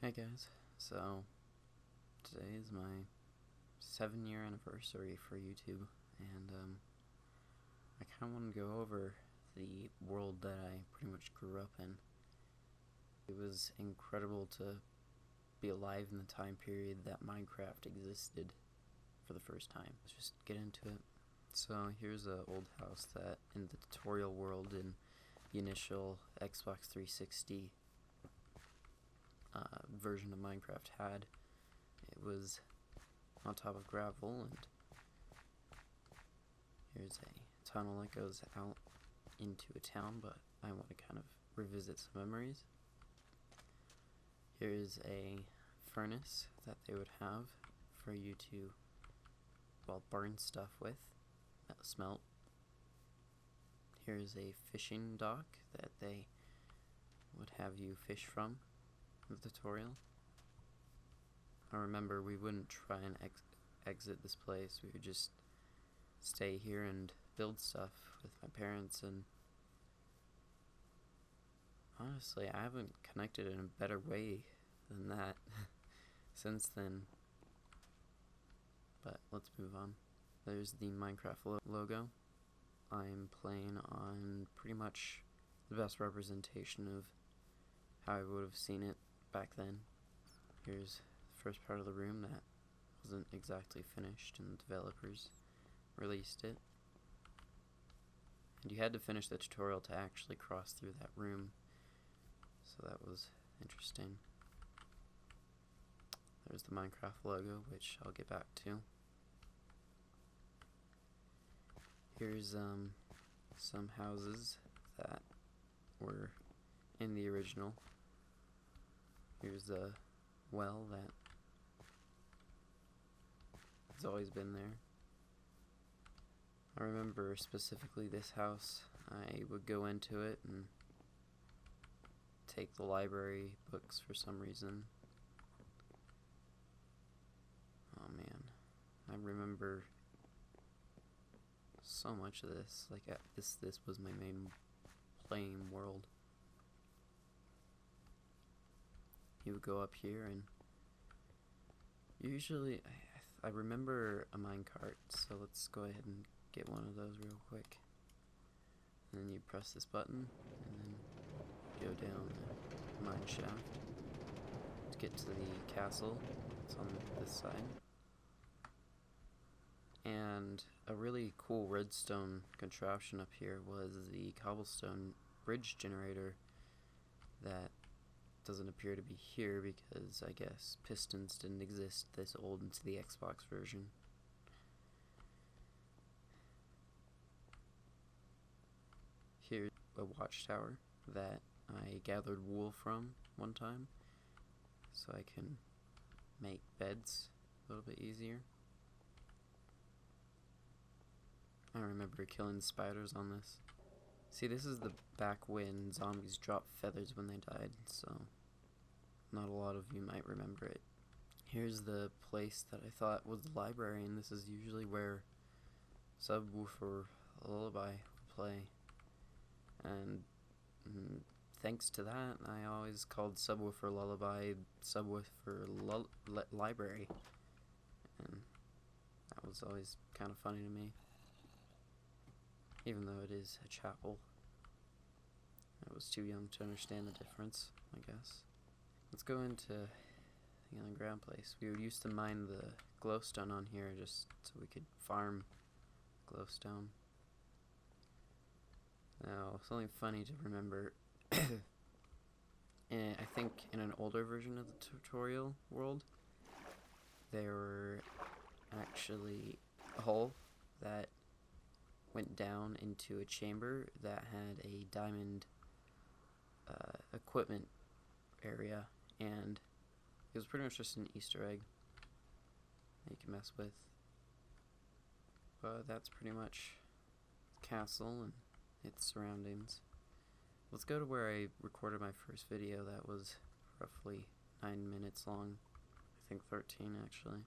Hey guys, so today is my 7-year anniversary for YouTube, and I kind of want to go over the world that I pretty much grew up in. It was incredible to be alive in the time period that Minecraft existed for the first time. Let's just get into it. So here's an old house that in the tutorial world in the initial Xbox 360 version of Minecraft had. It was on top of gravel, and here's a tunnel that goes out into a town, but I want to kind of revisit some memories. Here's a furnace that they would have for you to, well, burn stuff with that smelt. Here's a fishing dock that they would have you fish from in the tutorial. I remember we wouldn't try and exit this place. We would just stay here and build stuff with my parents, and honestly, I haven't connected in a better way than that since then. But let's move on. There's the Minecraft logo. I'm playing on pretty much the best representation of how I would have seen it back then. Here's the first part of the room that wasn't exactly finished, and the developers released it. And you had to finish the tutorial to actually cross through that room, so that was interesting. There's the Minecraft logo, which I'll get back to. Here's some houses that were in the original. Here's a well that has always been there. I remember specifically this house. I would go into it and take the library books for some reason. Oh man, I remember so much of this. Like this was my main playing world. You would go up here, and usually I remember a minecart, so let's go ahead and get one of those real quick. And then you press this button, and then go down the mine shaft to get to the castle. It's on this side. And a really cool redstone contraption up here was the cobblestone bridge generator that doesn't appear to be here because I guess pistons didn't exist this old into the Xbox version. Here's a watchtower that I gathered wool from one time so I can make beds a little bit easier. I remember killing spiders on this. See, this is the back when zombies dropped feathers when they died, so not a lot of you might remember it. Here's the place that I thought was the library, and this is usually where Subwoofer Lullaby would play. And thanks to that, I always called Subwoofer Lullaby Subwoofer Library. And that was always kind of funny to me, even though it is a chapel. I was too young to understand the difference, I guess. Let's go into the underground place. We used to mine the glowstone on here just so we could farm glowstone. Now, something funny to remember, I think in an older version of the tutorial world, there were actually a hole that went down into a chamber that had a diamond equipment area, and it was pretty much just an Easter egg that you can mess with. But that's pretty much the castle and its surroundings. Let's go to where I recorded my first video that was roughly 9 minutes long. I think 13 actually.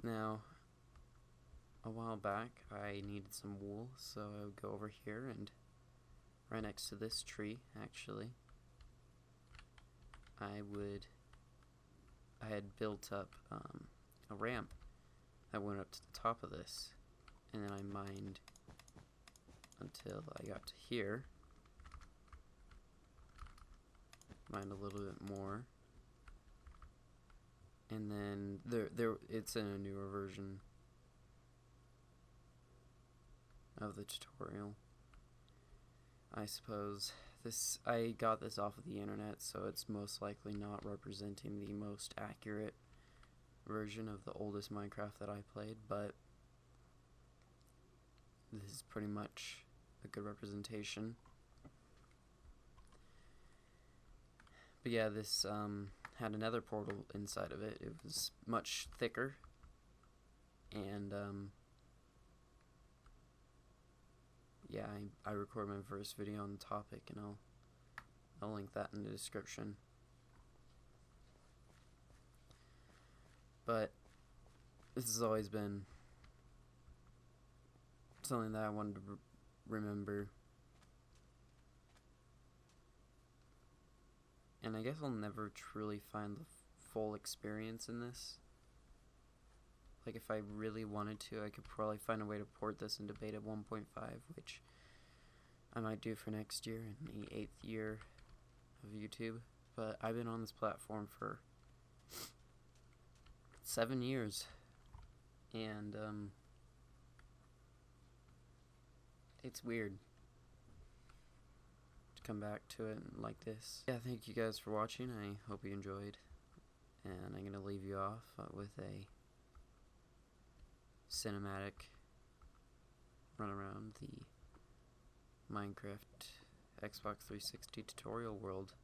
Now, a while back I needed some wool, so I would go over here, and right next to this tree actually I had built up a ramp that went up to the top of this, and then I mined until I got to here. Mined a little bit more, and then it's in a newer version of the tutorial, I suppose. I got this off of the internet, so it's most likely not representing the most accurate version of the oldest Minecraft that I played, but this is pretty much a good representation. But yeah, this had another portal inside of it. It was much thicker, and yeah, I recorded my first video on the topic, and I'll link that in the description. But this has always been something that I wanted to remember, and I guess I'll never truly find the full experience in this. Like, if I really wanted to, I could probably find a way to port this into beta 1.5, which I might do for next year, in the 8th year of YouTube. But I've been on this platform for 7 years, and it's weird to come back to it like this. Yeah, thank you guys for watching. I hope you enjoyed, and I'm gonna leave you off with a cinematic run around the Minecraft Xbox 360 tutorial world.